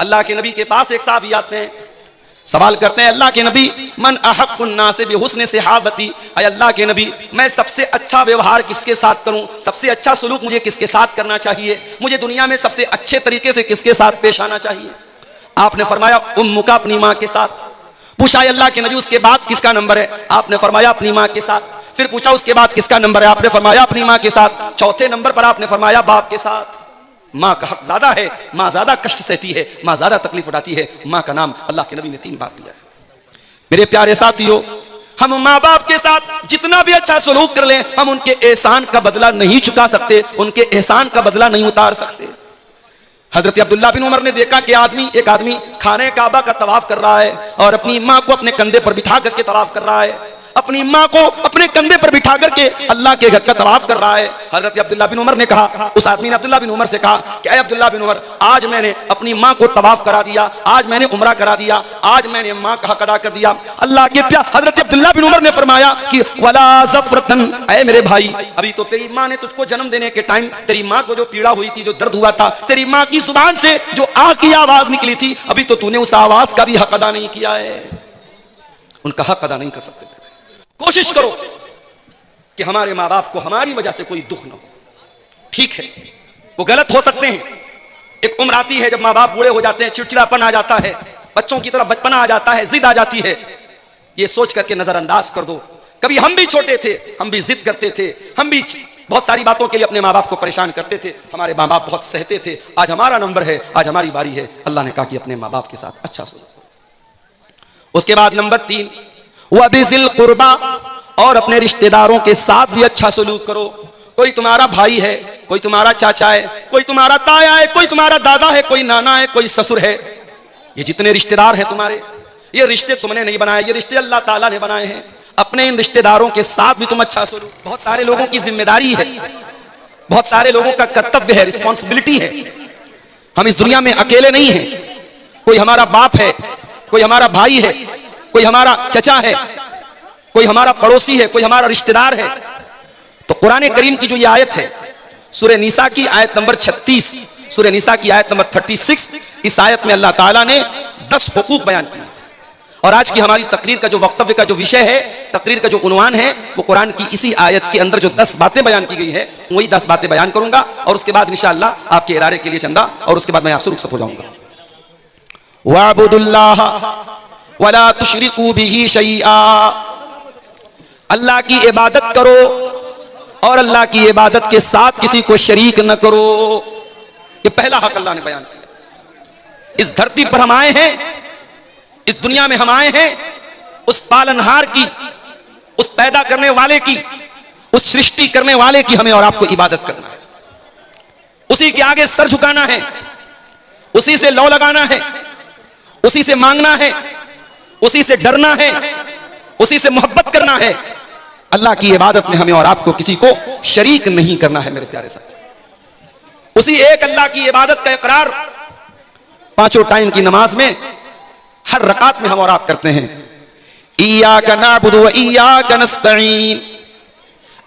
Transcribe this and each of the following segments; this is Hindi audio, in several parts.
अल्लाह के नबी के पास एक साहबी आते हैं, सवाल करते हैं, अल्लाह के नबी मन अहक्कुन नास बिहुस्न सहाबती, अय अल्लाह के नबी मैं सबसे अच्छा व्यवहार किसके साथ करूं, सबसे अच्छा सलूक मुझे किसके साथ करना चाहिए, मुझे दुनिया में सबसे अच्छे तरीके से किसके साथ पेश आना चाहिए। आपने फरमाया उम्मुका, अपनी माँ के साथ। पूछा अल्लाह के नबी उसके बाद किसका नंबर है, आपने फरमाया अपनी माँ के साथ। फिर पूछा उसके बाद किसका नंबर है, आपने फरमाया अपनी माँ के साथ। चौथे नंबर पर आपने फरमाया बाप के साथ। माँ का हक ज्यादा है, माँ ज्यादा कष्ट सहती है, माँ ज्यादा तकलीफ उठाती है। माँ का नाम अल्लाह के नबी ने 3 बार लिया है। मेरे प्यारे साथियों, हम माँ बाप के साथ जितना भी अच्छा सलूक कर लें, हम उनके एहसान का बदला नहीं चुका सकते, उनके एहसान का बदला नहीं उतार सकते। हजरत अब्दुल्ला बिन उमर ने देखा कि एक आदमी खाने काबा का तवाफ कर रहा है और अपनी माँ को अपने कंधे पर बिठा करके तवाफ कर रहा है, अपनी माँ को अपने कंधे पर बिठा करके अल्लाह के घर का तवाफ कर रहा है। हजरत अब्दुल्ला बिन उमर ने कहा, उस आदमी ने अब्दुल्ला बिन उमर से कहा कि अब्दुल्ला बिन उमर, आज मैंने अपनी माँ को तवाफ करा दिया, आज मैंने उम्रा करा दिया, आज मैंने माँ का हक अदा कर दिया। अल्लाह के प्यारे हजरत अब्दुल्ला बिन उमर ने फरमाया कि वला ज़फ़रतन, ऐ मेरे भाई, अभी तो तेरी माँ ने तुझको जन्म देने के टाइम तेरी माँ को जो पीड़ा हुई थी, जो दर्द हुआ था, तेरी माँ की जुबान से जो आह की आवाज निकली थी, अभी तो तूने उस आवाज का भी हक अदा नहीं किया है। उनका हक अदा नहीं कर सकते। कोशिश करो कि हमारे माँ बाप को हमारी वजह से कोई दुख ना हो। ठीक है, वो गलत हो सकते हैं। एक उम्र आती है जब माँ बाप बूढ़े हो जाते हैं, चिड़चिड़ापन आ जाता है, बच्चों की तरह बचपना आ जाता है, जिद आ जाती है। ये सोच करके नजरअंदाज कर दो, कभी हम भी छोटे थे, हम भी जिद करते थे, हम भी बहुत सारी बातों के लिए अपने माँ बाप को परेशान करते थे, हमारे माँ बाप बहुत सहते थे। आज हमारा नंबर है, आज हमारी बारी है। अल्लाह ने कहा कि अपने माँ बाप के साथ अच्छा सुनो। उसके बाद नंबर 3, वबिज़िल कुर्बा, और अपने रिश्तेदारों के साथ भी अच्छा सलूक करो। कोई तुम्हारा भाई है, कोई तुम्हारा चाचा है, कोई तुम्हारा ताया है, कोई तुम्हारा दादा है, कोई नाना है, कोई ससुर है। ये जितने रिश्तेदार हैं तुम्हारे, ये रिश्ते तुमने नहीं बनाए, ये रिश्ते अल्लाह ताला ने बनाए हैं। अपने इन रिश्तेदारों के साथ भी तुम अच्छा सलूक। बहुत सारे लोगों की जिम्मेदारी है, बहुत सारे लोगों का कर्तव्य है, रिस्पॉन्सिबिलिटी है। हम इस दुनिया में अकेले नहीं हैं। कोई हमारा बाप है, कोई हमारा भाई है, कोई हमारा चचा है, कोई हमारा पड़ोसी है, कोई हमारा रिश्तेदार है। तो कुरान करीम की जो ये आयत है, सूरह निसा की आयत नंबर 36, सूरह निसा की आयत नंबर 36, इस आयत में अल्लाह ताला ने 10 हुकूक बयान किए। और आज की हमारी तकरीर का जो वक्तव्य का जो विषय है, तकरीर का जो उन्वान है, वो कुरान की इसी आयत के अंदर जो 10 बातें बयान की गई है, वही 10 बातें बयान करूंगा। और उसके बाद इंशाअल्लाह आपके इरादे के लिए चंदा, और उसके बाद मैं आपसे रुखसत हो जाऊंगा। वअबुदुल्लाह वला तुशरिकू बिही शैआ, अल्लाह की इबादत करो और अल्लाह की इबादत के साथ किसी को शरीक न करो। ये पहला हक अल्लाह ने बयान किया। इस धरती पर हम आए हैं, इस दुनिया में हम आए हैं, उस पालनहार की, उस पैदा करने वाले की, उस सृष्टि करने वाले की हमें और आपको इबादत करना है। उसी के आगे सर झुकाना है, उसी से लौ लगाना है, उसी से मांगना है, उसी से डरना है, उसी से मोहब्बत करना है। अल्लाह की इबादत में हमें और आपको किसी को शरीक नहीं करना है। मेरे प्यारे साथी, उसी एक अल्लाह की इबादत का इकरार 5 टाइम की नमाज में हर रकात में हम और आप करते हैं। इय्याका नअबुदु व इय्याका नस्तईन,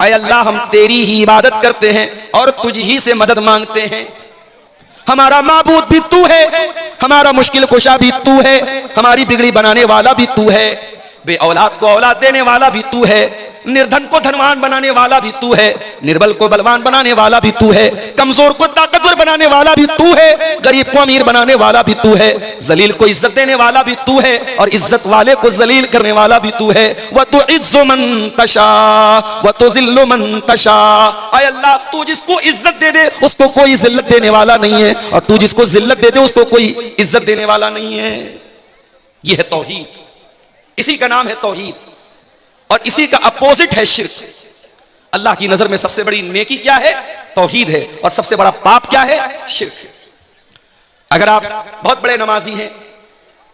ऐ अल्लाह हम तेरी ही इबादत करते हैं और तुझ ही से मदद मांगते हैं। हमारा माबूद भी तू है, हमारा मुश्किल कुशा भी तू है, हमारी बिगड़ी बनाने वाला भी तू है, बे औलाद को औलाद देने वाला भी तू है, निर्धन को धनवान बनाने वाला भी तू है, निर्बल को बलवान बनाने वाला भी तू है, कमजोर को ताकतवर बनाने वाला भी तू है, गरीब को अमीर बनाने वाला भी तू है, जलील को इज्जत देने वाला भी तू है और इज्जत वाले को जलील करने वाला भी तू है। व तुइज्जु मन तशा व तुज़िल्लु मन तशा, ऐ अल्लाह तू जिसको इज्जत दे दे उसको कोई जिल्लत देने वाला नहीं है, और तू जिसको जिल्लत दे दे उसको कोई इज्जत देने वाला नहीं है। यह है तौहीद, इसी का नाम है तौहीद, और इसी का अपोजिट है शिर्क। अल्लाह की नजर में सबसे बड़ी नेकी क्या है? तौहीद है, और सबसे बड़ा पाप क्या है? शिर्क है। अगर आप बहुत बड़े नमाजी हैं,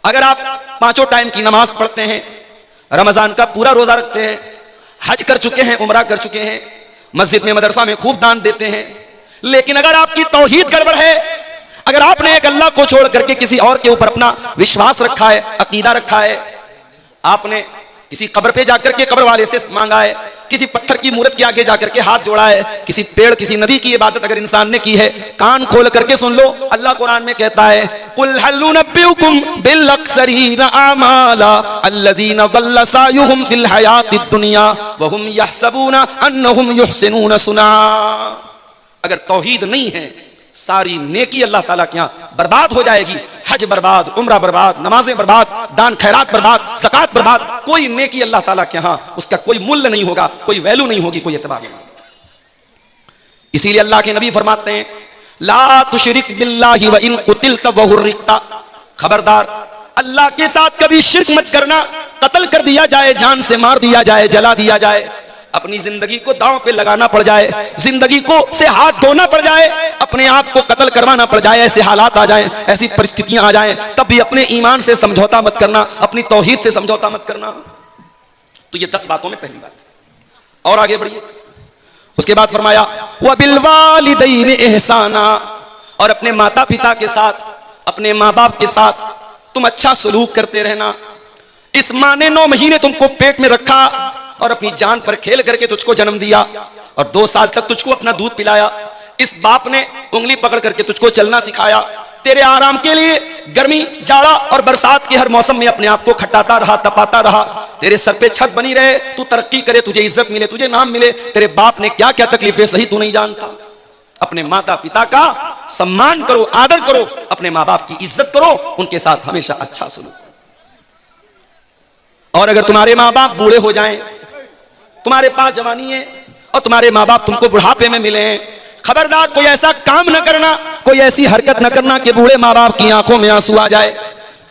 अगर आप 5 टाइम की नमाज पढ़ते हैं, रमजान का पूरा रोजा रखते हैं, हज कर चुके हैं, उमरा कर चुके हैं, मस्जिद में मदरसा में खूब दान देते हैं, लेकिन अगर आपकी तौहीद गड़बड़ है, अगर आपने एक अल्लाह को छोड़ करके किसी और के ऊपर अपना विश्वास रखा है, अकीदा रखा है, आपने किसी कब्र पे जाकर के कब्र वाले से मांगा है, किसी पत्थर की मूर्त के आगे जाकर के हाथ जोड़ा है, किसी पेड़ किसी नदी की इबादत अगर इंसान ने की है, कान खोल करके सुन लो, अल्लाह कुरान में कहता है कुल हल नुनब्बिउकुम बिल अक्सरीन आमाला अल्लज़ीना ज़ल्ल सायुहुम फिल हयातिद दुनिया व हुम यहसबूना अन्नहुम युहसिनून सुना। अगर तौहीद नहीं है, सारी नेकी अल्लाह ताला के यहाँ बर्बाद हो जाएगी। हज बर्बाद, उम्रा बर्बाद, नमाजें बर्बाद, दान खैरात बर्बाद, ज़कात बर्बाद, कोई नेकी अल्लाह ताला के यहाँ उसका कोई मूल्य नहीं होगा, कोई वैल्यू नहीं होगी, कोई एतबार नहीं। इसीलिए अल्लाह के नबी फरमाते हैं ला तुशरिक बिल्लाहि व इन कुतिलता व हुर्रिकता, खबरदार अल्लाह के साथ कभी शिर्क मत करना। कत्ल कर दिया जाए, जान से मार दिया जाए, जला दिया जाए, अपनी जिंदगी को दांव पे लगाना पड़ जाए, जिंदगी को से हाथ धोना पड़ जाए, अपने आप को कत्ल करवाना पड़ जाए, ऐसे हालात आ जाएं, ऐसी परिस्थितियां आ जाएं, तब भी अपने ईमान से समझौता मत करना, अपनी तौहीद से समझौता मत करना। तो ये 10 बातों में पहली बात। और आगे बढ़िए, उसके बाद फरमाया व बिल वालिदैन इहसाना, और अपने माता पिता के साथ, अपने माँ बाप के साथ तुम अच्छा सलूक करते रहना। इस माँ ने 9 महीने तुमको पेट में रखा और अपनी जान पर खेल करके तुझको जन्म दिया और 2 साल तक तुझको अपना दूध पिलाया। इस बाप ने उंगली पकड़ करके तुझको चलना सिखाया। तेरे आराम के लिए गर्मी, जाड़ा और बरसात के हर मौसम में अपने आप को खटाता रहा, तपाता रहा। तेरे सर पे छत बनी रहे, तू तरक्की करे, तुझे इज्जत मिले, तुझे नाम मिले। तेरे बाप ने क्या क्या तकलीफें सही तू नहीं जानता। अपने माता पिता का सम्मान करो, आदर करो, अपने माँ बाप की इज्जत करो, उनके साथ हमेशा अच्छा सलूक। और अगर तुम्हारे माँ बाप बूढ़े हो जाएं, तुम्हारे पास जवानी है और तुम्हारे माँ बाप तुमको बुढ़ापे में मिले हैं, खबरदार कोई ऐसा काम न करना, कोई ऐसी हरकत न करना कि बूढ़े माँ बाप की आंखों में आंसू आ जाए।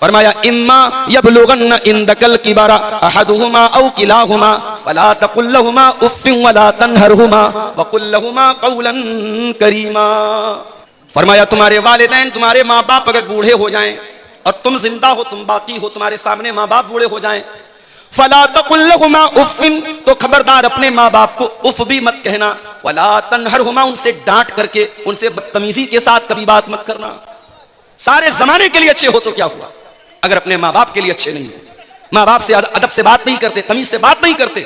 फरमाया इम्मा यबलुगन्न इंदकल किबरा अहदुहुमा औ किलाहुमा फला तकुल लहुमा उफ्फिन वला तनहरहुमा वकुल लहुमा कौलन करीमा। फरमाया तुम्हारे वालिदैन, तुम्हारे माँ बाप अगर बूढ़े हो जाएं और तुम जिंदा हो, तुम बाकी हो, तुम्हारे सामने माँ बाप बूढ़े हो जाएं, फला तकुल लहुमा उफ्फिन, तो खबरदार अपने माँ बाप को उफ भी मत कहना, वला तनहरहुमा, उनसे डांट करके, उनसे बदतमीजी के साथ कभी बात मत करना। सारे जमाने के लिए अच्छे हो तो क्या हुआ, अगर अपने माँ बाप के लिए अच्छे नहीं हो, माँ बाप से अदब से बात नहीं करते, तमीज से बात नहीं करते,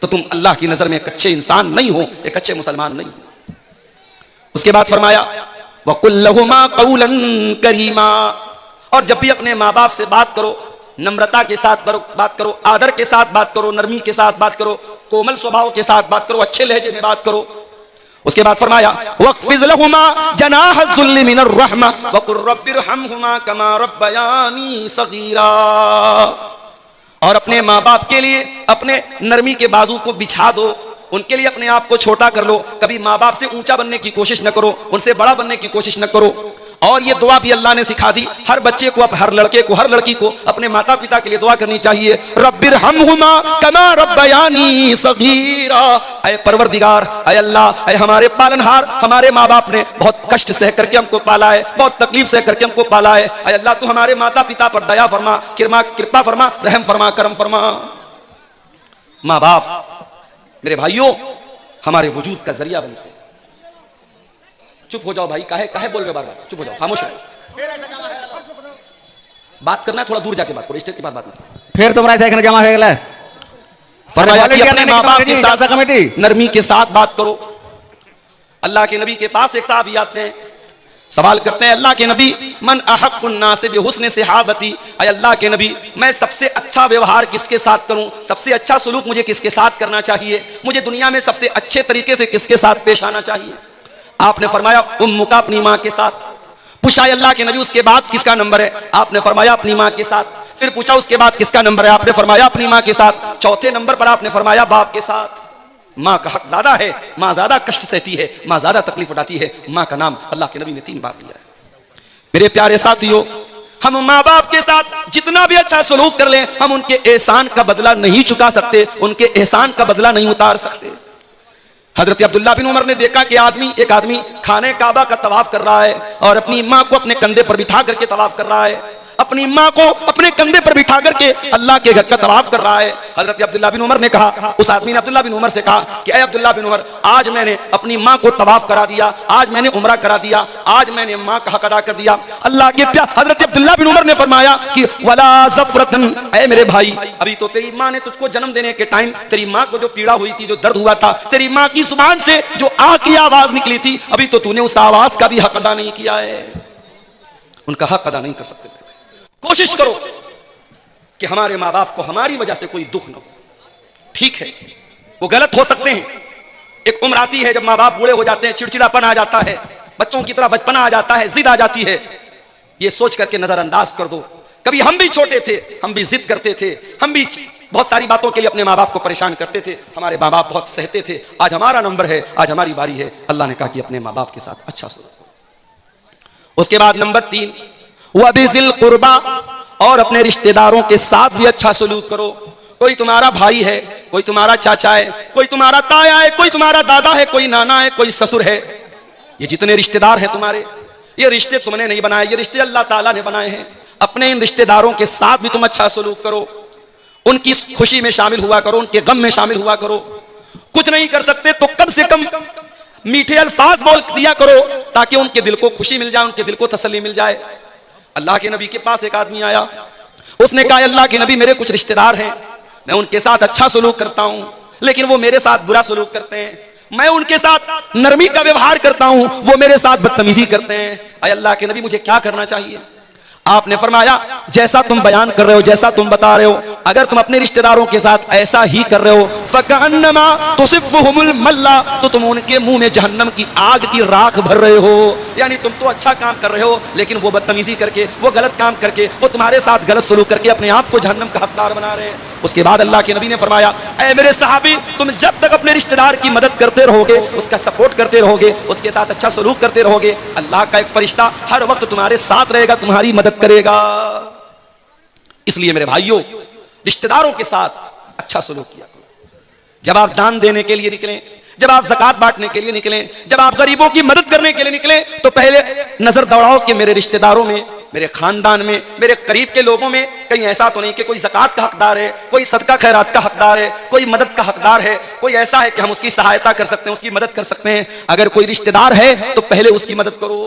तो तुम अल्लाह की नजर में एक अच्छे इंसान नहीं हो, एक अच्छे मुसलमान नहीं हो। उसके बाद फरमाया वकुल लहुमा कौलन करीमा, और जब भी अपने माँ बाप से बात करो, नम्रता के साथ बात करो, आदर के साथ बात करो, नरमी के साथ बात करो, कोमल स्वभाव के साथ बात करो, अच्छे लहजे में बात करो। उसके बाद फरमाया वक़्फ़िज़ लहुमा जनाह ज़ुल्लि मिनर रहमा वक़ुल रब्बिरहमहुमा कमा रब्बयानी सगीरा, और अपने माँ बाप के लिए अपने नरमी के बाजू को बिछा दो, उनके लिए अपने आप को छोटा कर लो, कभी माँ बाप से ऊंचा बनने की कोशिश न करो, उनसे बड़ा बनने की कोशिश न करो। और ये दुआ भी अल्लाह ने सिखा दी, हर बच्चे को, हर लड़के को, हर लड़की को अपने माता पिता के लिए दुआ करनी चाहिए, रब्बिरहमहुमा कमा रब्बयानी सगीरा। ऐ परवरदिगार, ऐ अल्लाह, ऐ हमारे पालनहार, हमारे माँ बाप ने बहुत कष्ट सह करके हमको पाला है, बहुत तकलीफ सह करके हमको पाला है। ऐ अल्लाह, तू हमारे माता पिता पर दया फरमा, कृपा फरमा, रहम फरमा, करम फरमा। माँ बाप मेरे भाइयों हमारे वजूद का जरिया बनते हैं। चुप हो जाओ भाई, काहे बोल रहे बार बार, चुप हो जाओ, खामोश हो। बात करना है थोड़ा दूर जाके बात करो, स्टेज के पास बात नहीं। फिर तुम्हारा देखने जमा हो गया। फरमाया कि अपने माँ बाप के साथ नरमी के साथ बात करो। अल्लाह के नबी के पास एक साहबी आते हैं, सवाल करते हैं अल्लाह के नबी मन अहक्कुन नास बिहुस्न सहाबती, अल्लाह के नबी मैं सबसे अच्छा व्यवहार किसके साथ करूं, सबसे अच्छा सलूक मुझे किसके साथ करना चाहिए, मुझे दुनिया में सबसे अच्छे तरीके से किसके साथ पेश आना चाहिए। आपने फरमाया उम्मुका, अपनी माँ के साथ। पूछा अल्लाह के नबी उसके बाद किसका नंबर है, आपने फरमाया अपनी माँ के साथ। फिर पूछा उसके बाद किसका नंबर है, आपने फरमाया अपनी माँ के साथ। चौथे नंबर पर आपने फरमाया बाप के साथ। माँ का हक ज्यादा है, माँ ज्यादा कष्ट सहती है, माँ ज्यादा तकलीफ उठाती है। माँ का नाम अल्लाह के नबी ने 3 बार लिया है। मेरे प्यारे साथियों, हम माँ बाप के साथ जितना भी अच्छा सलूक कर लें, हम उनके एहसान का बदला नहीं चुका सकते, उनके एहसान का बदला नहीं उतार सकते। हजरत अब्दुल्ला बिन उमर ने देखा कि एक आदमी खाने काबा का तवाफ कर रहा है और अपनी माँ को अपने कंधे पर बिठा करके तवाफ कर रहा है, अपनी माँ को अपने कंधे पर बिठा करके अल्लाह के घर का तवाफ कर रहा है। हजरत अब्दुल्ला बिन उमर ने कहा, उस आदमी ने अब्दुल्ला बिन उमर से कहा कि ऐ अब्दुल्ला बिन उमर, आज मैंने अपनी माँ को तवाफ करा दिया, आज मैंने उमरा करा दिया, आज मैंने माँ का हक अदा कर दिया। अल्लाह के प्यार हजरत अब्दुल्ला बिन उमर ने फरमाया कि वला ज़फ़रतन, ऐ मेरे भाई, अभी तो तेरी माँ ने तुझको जन्म देने के टाइम तेरी माँ को जो पीड़ा हुई थी, जो दर्द हुआ था, तेरी माँ की जुबान से जो आ की आवाज निकली थी, अभी तो तूने उस आवाज का भी हक अदा नहीं किया है। उनका हक अदा नहीं कर सकते। कोशिश करो कि हमारे माँ बाप को हमारी वजह से कोई दुख न हो। ठीक है, वो गलत हो सकते हैं, एक उम्र आती है जब माँ बाप बूढ़े हो जाते हैं, चिड़चिड़ापन आ जाता है, बच्चों की तरह बचपना आ जाता है, जिद आ जाती है, ये सोच करके नजरअंदाज कर दो। कभी हम भी छोटे थे, हम भी जिद करते थे, हम भी बहुत सारी बातों के लिए अपने माँ बाप को परेशान करते थे, हमारे माँ बाप बहुत सहते थे। आज हमारा नंबर है, आज हमारी बारी है। अल्लाह ने कहा कि अपने माँ बाप के साथ अच्छा सलूक करो। उसके बाद नंबर 3, वबिज़िल कुर्बा, और अपने रिश्तेदारों के साथ भी अच्छा सलूक करो। कोई तुम्हारा भाई है, कोई तुम्हारा चाचा है, कोई तुम्हारा ताया है, कोई तुम्हारा दादा है, कोई नाना है, कोई ससुर है। ये जितने रिश्तेदार हैं तुम्हारे, ये रिश्ते तुमने नहीं बनाए, ये रिश्ते अल्लाह ताला ने बनाए हैं। अपने इन रिश्तेदारों के साथ भी तुम अच्छा सलूक करो, उनकी खुशी में शामिल हुआ करो, उनके गम में शामिल हुआ करो। कुछ नहीं कर सकते तो कम से कम मीठे अल्फाज बोल दिया करो, ताकि उनके दिल को खुशी मिल जाए, उनके दिल को तसल्ली मिल जाए। अल्लाह के नबी के पास एक आदमी आया, उसने कहा अल्लाह के नबी, मेरे कुछ रिश्तेदार हैं, मैं उनके साथ अच्छा सलूक करता हूं, लेकिन वो मेरे साथ बुरा सलूक करते हैं। मैं उनके साथ नरमी का व्यवहार करता हूं, वो मेरे साथ बदतमीजी करते हैं। अय अल्लाह के नबी, मुझे क्या करना चाहिए? आपने फरमाया, जैसा तुम बयान कर रहे हो, जैसा तुम बता रहे हो, अगर तुम अपने रिश्तेदारों के साथ ऐसा ही कर रहे हो, फकअन्नमा तुसिफ़ुहुमुल मल्ला, तो तुम उनके मुंह में जहन्नम की आग की राख भर रहे हो। यानी तुम तो अच्छा काम कर रहे हो, लेकिन वो बदतमीजी करके, वो गलत काम करके, वो तुम्हारे साथ गलत सलूक करके अपने आप को जहन्नम का हकदार बना रहे हैं। उसके बाद अल्लाह के नबी ने फरमाया, ऐ मेरे सहाबी, तुम जब तक अपने रिश्तेदार की मदद करते रहोगे, उसका सपोर्ट करते रहोगे, उसके साथ अच्छा सलूक करते रहोगे, अल्लाह का एक फरिश्ता हर वक्त तुम्हारे साथ रहेगा, तुम्हारी मदद करेगा। इसलिए मेरे भाइयों, रिश्तेदारों के साथ अच्छा सलूक किया करो। जब आप दान देने के लिए निकलें, जब आप ज़कात बांटने के लिए निकलें, जब आप गरीबों की मदद करने के लिए निकलें, तो पहले नजर दौड़ाओ कि मेरे रिश्तेदारों में, मेरे खानदान में, मेरे करीब के लोगों में कहीं ऐसा तो नहीं कि कोई ज़कात का हकदार है, कोई सदका खैरात का हकदार है, कोई मदद का हकदार है, कोई ऐसा है कि हम उसकी सहायता कर सकते हैं, उसकी मदद कर सकते हैं। अगर कोई रिश्तेदार है तो पहले उसकी मदद करो।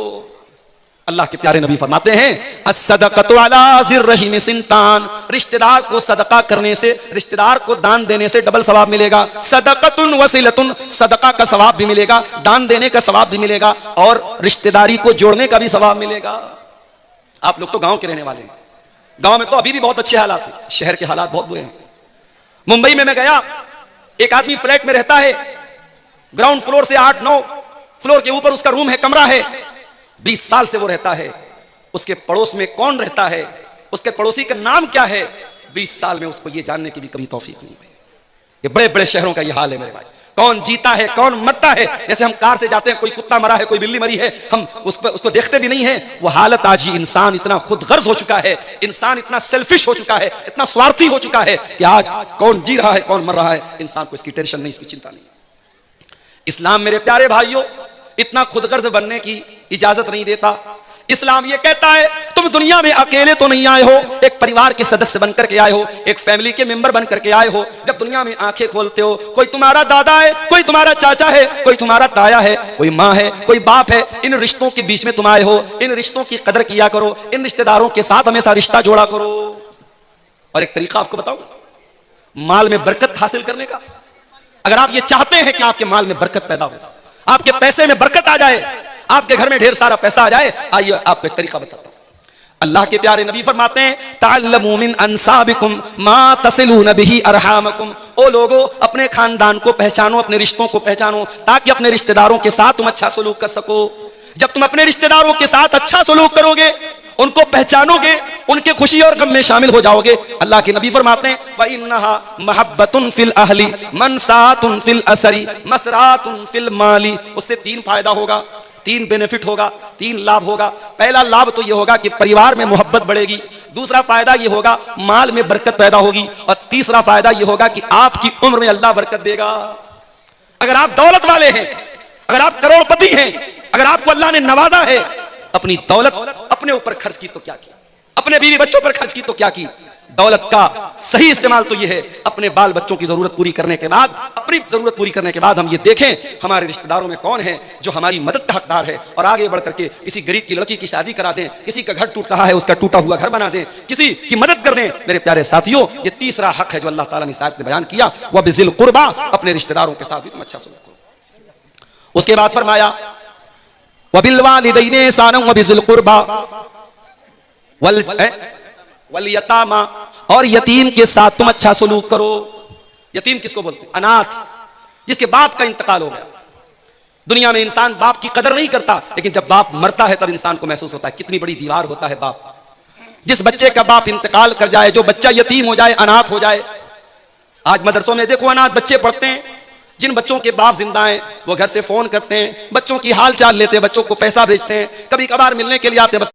अल्लाह के प्यारे नबी फरमाते हैं, अस्सदक़तु अला ज़िर्रहिम सिंतान, रिश्तेदार को सदका करने से, रिश्तेदार को दान देने से डबल सवाब मिलेगा। सदक़तुन वसीलतुन, सदका का सवाब भी मिलेगा, दान देने का सवाब भी मिलेगा, और रिश्तेदारी को जोड़ने का भी सवाब मिलेगा। आप लोग तो गांव के रहने वाले हैं, गांव में तो अभी भी बहुत अच्छे हालात हैं, शहर के हालात बहुत बुरे हैं। मुंबई में मैं गया, एक आदमी फ्लैट में रहता है, ग्राउंड फ्लोर से 8-9 फ्लोर के ऊपर उसका रूम है, कमरा है, 20 साल से वो रहता है। उसके पड़ोस में कौन रहता है, उसके पड़ोसी का नाम क्या है, 20 साल में उसको ये जानने की भी कभी तौफीक नहीं हुई। ये बड़े बड़े शहरों का ये हाल है मेरे भाई। कौन जीता है, कौन मरता है, जैसे हम कार से जाते हैं, कोई कुत्ता मरा है, कोई बिल्ली मरी है, हम उसको देखते भी नहीं है। वो हालत आज ही इंसान इतना खुदगर्ज हो चुका है, इंसान इतना सेल्फिश हो चुका है, इतना स्वार्थी हो चुका है कि आज कौन जी रहा है, कौन मर रहा है, इंसान को इसकी टेंशन नहीं, इसकी चिंता नहीं। इस्लाम मेरे प्यारे भाइयों इतना खुदगर्ज बनने की इजाजत नहीं देता। इस्लाम ये कहता है, तुम दुनिया में अकेले तो नहीं आए हो, एक परिवार के सदस्य बनकर के आए हो, एक फैमिली के मेंबर बनकर के आए हो। जब दुनिया में आंखें खोलते हो, कोई तुम्हारा दादा है, कोई तुम्हारा चाचा है, कोई तुम्हारा ताया है, कोई माँ है, कोई बाप है। इन रिश्तों के बीच में तुम आए हो, इन रिश्तों की कदर किया करो, इन रिश्तेदारों के साथ हमेशा रिश्ता जोड़ा करो। और एक तरीका आपको बताऊं, माल में बरकत हासिल करने का। अगर आप ये चाहते हैं कि आपके माल में बरकत पैदा हो, आपके पैसे में बरकत आ जाए, आपके घर में ढेर सारा पैसा आ जाए, आइए आपको एक तरीका बताता हूं। अल्लाह के प्यारे नबी फरमाते हैं, तअल्लमू मिन अंसाबिकुम मा तसिलून बिही अरहामकुम। ओ लोगो, अपने खानदान को पहचानो, अपने रिश्तों को पहचानो, ताकि अपने रिश्तेदारों के साथ तुम अच्छा सलूक कर सको। जब तुम अपने रिश्तेदारों के साथ अच्छा सलूक करोगे, उनको पहचानोगे, उनके खुशी और गम में शामिल हो जाओगे, अल्लाह के नबी फरमाते हैं, फ़इन्नहा महब्बतुन फिल अहली मनसातुन फिल असरी मसरातुन फिल माली। उससे 3 फायदा होगा, 3 बेनिफिट होगा, 3 लाभ होगा। पहला लाभ तो ये होगा कि परिवार में मोहब्बत बढ़ेगी, दूसरा फायदा ये होगा माल में बरकत पैदा होगी, और तीसरा फायदा ये होगा कि आपकी उम्र में अल्लाह बरकत देगा। अगर आप दौलत वाले हैं, अगर आप करोड़पति हैं, अगर आपको अल्लाह ने नवाजा है, अपनी दौलत अपने ऊपर खर्च की तो क्या की, अपने बीवी बच्चों पर खर्च की तो क्या की। दौलत का सही इस्तेमाल तो यह है, अपने बाल बच्चों की जरूरत पूरी करने के बाद, अपनी जरूरत पूरी करने के बाद हम ये देखें हमारे रिश्तेदारों में कौन है जो हमारी मदद का हकदार है, और आगे बढ़ करके किसी गरीब की लड़की की शादी करा दें, किसी का घर टूट रहा है उसका टूटा हुआ घर बना दें, किसी की मदद कर दें। मेरे प्यारे साथियों, ये तीसरा हक है जो अल्लाह ताला ने इस आयत में बयान किया, वह बिज़िल कुर्बा, अपने रिश्तेदारों के साथ भी तुम अच्छा सलूक करो। उसके बाद फरमाया, वबिल वालिदैनि इहसानन वबिज़िल कुर्बा, वल यतामा, और यतीम के साथ तुम अच्छा सलूक करो। यतीम किसको बोलते हैं? अनाथ, जिसके बाप का इंतकाल हो गया। दुनिया में इंसान बाप की कदर नहीं करता, लेकिन जब बाप मरता है तब इंसान को महसूस होता है कितनी बड़ी दीवार होता है बाप। जिस बच्चे का बाप इंतकाल कर जाए, जो बच्चा यतीम हो जाए, अनाथ हो जाए। आज मदरसों में देखो अनाथ बच्चे पढ़ते हैं। जिन बच्चों के बाप जिंदा हैं वो घर से फोन करते हैं, बच्चों की हाल चाल लेते हैं, बच्चों को पैसा भेजते हैं, कभी कभार मिलने के लिए आते हैं।